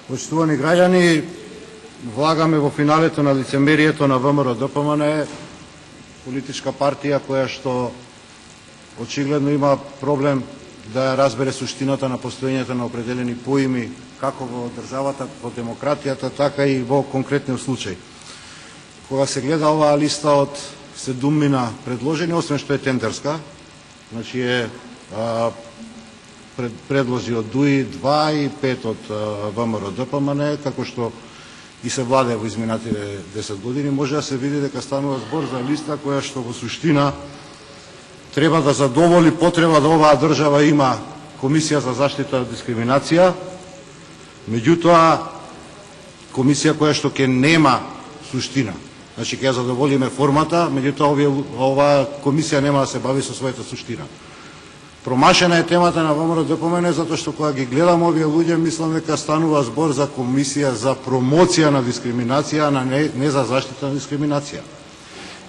Почитувани граѓани, влагаме во финалето на лицемерието на ВМРО-ДПМН, политичка партија која што очигледно има проблем да ја разбере суштината на постоењето на определени поими како во државата, во демократијата, така и во конкретниот случај. Кога се гледа оваа листа од 7 предложени, освен што е тендерска, значи е предложи од ДУИ 2 и 5 од ВМРО-ДПМН, како што и се владе во изминатите 10 години, може да се види дека станува збор за листа која што во суштина треба да задоволи потреба да оваа држава има Комисија за заштита од дискриминација, меѓутоа комисија која што ќе нема суштина. Значи ќе ја задоволиме формата, меѓутоа оваа комисија нема да се бави со својата суштина. Промашена е темата на ВМРО-ДПМН затоа што кога ги гледам овие луѓе мислам дека станува збор за комисија за промоција на дискриминација, а не за заштита на дискриминација.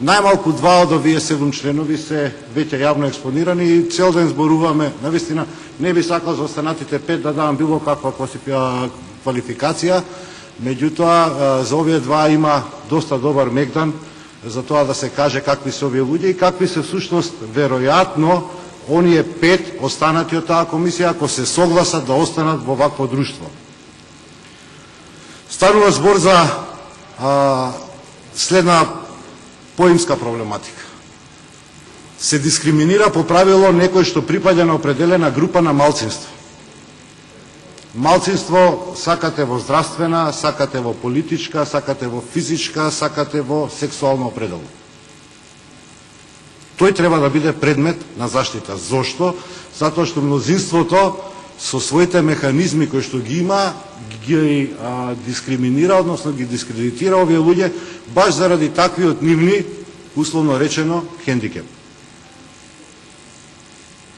Најмалку 2 од овие 7 членови се веќе јавно експонирани и цел ден зборуваме. Навистина не би сакал за останатите 5 да давам било каква квалификација, меѓутоа за овие 2 има доста добар мегдан за тоа да се каже какви се овие луѓе и какви се всушност веројатно оние 5 останати од таа комисија ако се согласат да останат во вакво друштво. Станува збор за следна поимска проблематика. Се дискриминира по правило некој што припаѓа на определена група на малцинство. Малцинство сакате во здравствена, сакате во политичка, сакате во физичка, сакате во сексуална определба. Тој треба да биде предмет на заштита. Зошто? Затоа што мнозинството со своите механизми кои што ги има, ги дискриминира, односно ги дискредитира овие луѓе, баш заради таквиот нивни, условно речено, хендикеп.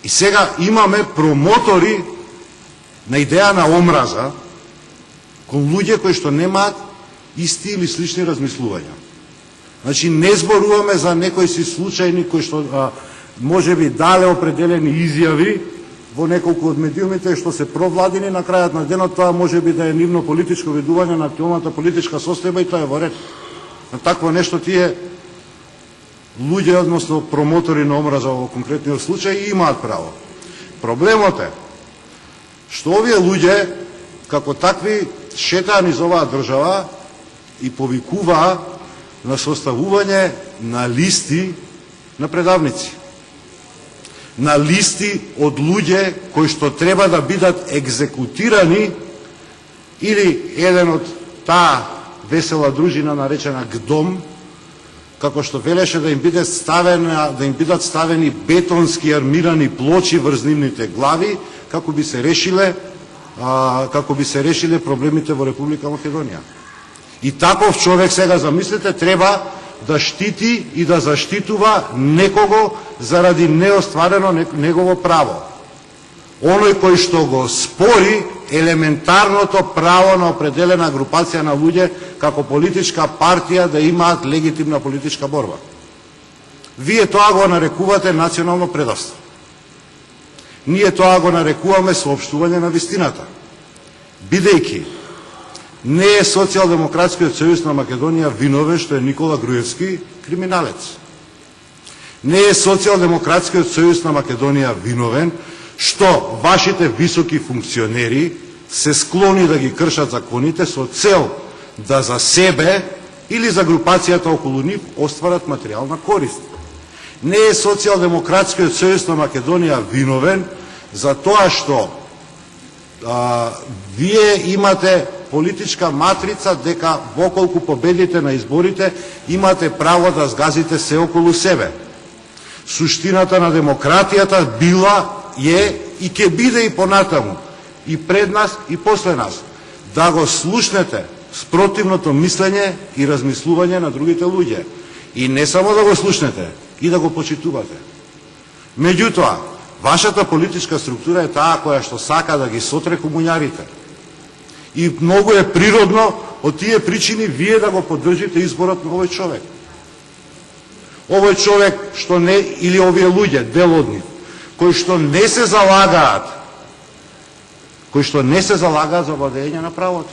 И сега имаме промотори на идеја на омраза кон луѓе кои што немаат исти или слични размислувања. Значи, не зборуваме за некои си случајни кои што можеби дале определени изјави во неколку од медиумите што се провладини, на крајот на денот тоа можеби да е нивно политичко видување на актуелната политичка состојба и тоа е во ред. На такво нешто тие луѓе, односно промотори на омраза во конкретниот случај, имаат право. Проблемот е што овие луѓе, како такви, шетаа низ оваа држава и повикуваа на составување на листи на предавници. На листи од луѓе кои што треба да бидат екзекутирани или еден од таа весела дружина наречена ГДОМ, како што велеше да им бидат ставени бетонски армирани плочи врз нивните глави, како би се решиле проблемите во Република Македонија. И таков човек, сега замислете, треба да штити и да заштитува некого заради неостварено негово право. Оној кој што го спори елементарното право на определена групација на луѓе како политичка партија да имаат легитимна политичка борба. Вие тоа го нарекувате национално предавство. Ние тоа го нарекуваме соопштување на вистината. Бидејќи не е Социјалдемократскиот сојуз на Македонија виновен што е Никола Груевски криминалец. Не е Социјалдемократскиот сојуз на Македонија виновен што вашите високи функционери се склони да ги кршат законите со цел да за себе или за групацијата околу нив остварат материјална корист. Не е Социјалдемократскиот сојуз на Македонија виновен за тоа што вие имате политичка матрица дека воколку победите на изборите имате право да згазите се околу себе. Суштината на демократијата била, е и ќе биде и понатаму, и пред нас и после нас, да го слушнете спротивното мислење и размислување на другите луѓе. И не само да го слушнете, и да го почитувате. Меѓутоа, вашата политичка структура е таа која што сака да ги сотре комуњарите. И многу е природно од тие причини вие да го поддржите изборот на овој човек. Овој човек што не, или овие луѓе, дел од нив, кои што не се залагаат за владење на правото.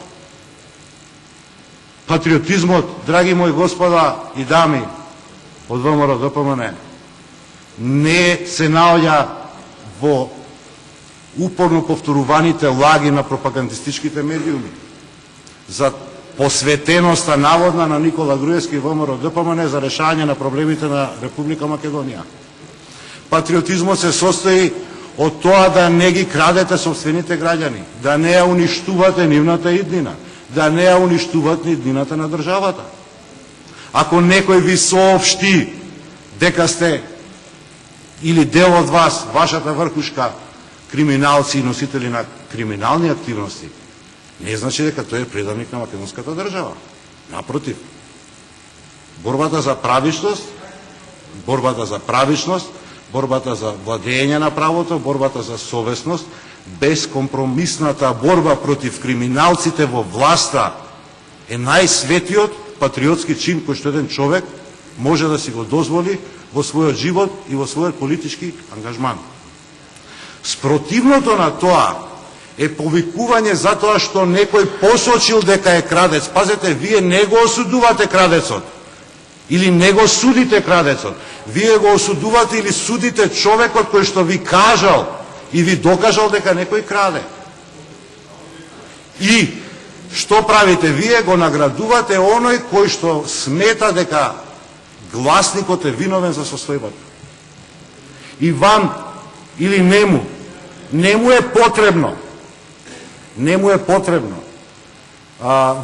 Патриотизмот, драги мои господа и дами од ВМРО ДПМН, не се наоѓа во упорно повторуваните лаги на пропагандистичките медиуми за посветеноста наводна на Никола Груевски и ВМРО ДПМН за решање на проблемите на Република Македонија. Патриотизмот се состои од тоа да не ги крадете собствените граѓани, да не ја уништувате нивната иднина, да не ја уништуват ни иднината на државата. Ако некој ви соопшти дека сте или дел од вас, вашата врхушка, криминалци и носители на криминални активности, не значи дека тој е преданик на македонската држава. Напротив, борбата за правичност, борбата за владење на правото, борбата за совесност, безкомпромисната борба против криминалците во власта е најсветиот патриотски чин кој што еден човек може да си го дозволи во својот живот и во својот политички ангажман. Спротивното на тоа е повикување за тоа што некој посочил дека е крадец. Пазете, вие не го осудувате крадецот или не го судите крадецот. Вие го осудувате или судите човекот кој што ви кажал и ви докажал дека некој краде. И што правите? Вие го наградувате оној кој што смета дека гласникот е виновен за состојбата. И вам или не му е потребно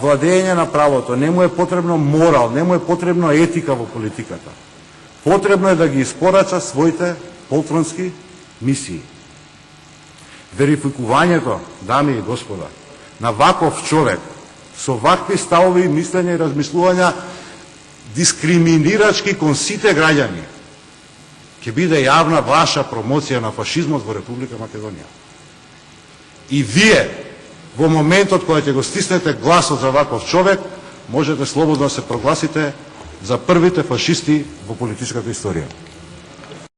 владење на правото, не му е потребно морал, не му е потребно етика во политиката. Потребно е да ги испорача своите полтронски мисии. Верификувањето, дами и господа, на ваков човек со вакви ставови, мислења и размислувања дискриминирачки кон сите граѓани ќе биде јавна ваша промоција на фашизмот во Република Македонија. И вие, во моментот кога ќе го стиснете гласот за ваков човек, можете слободно да се прогласите за првите фашисти во политичката историја.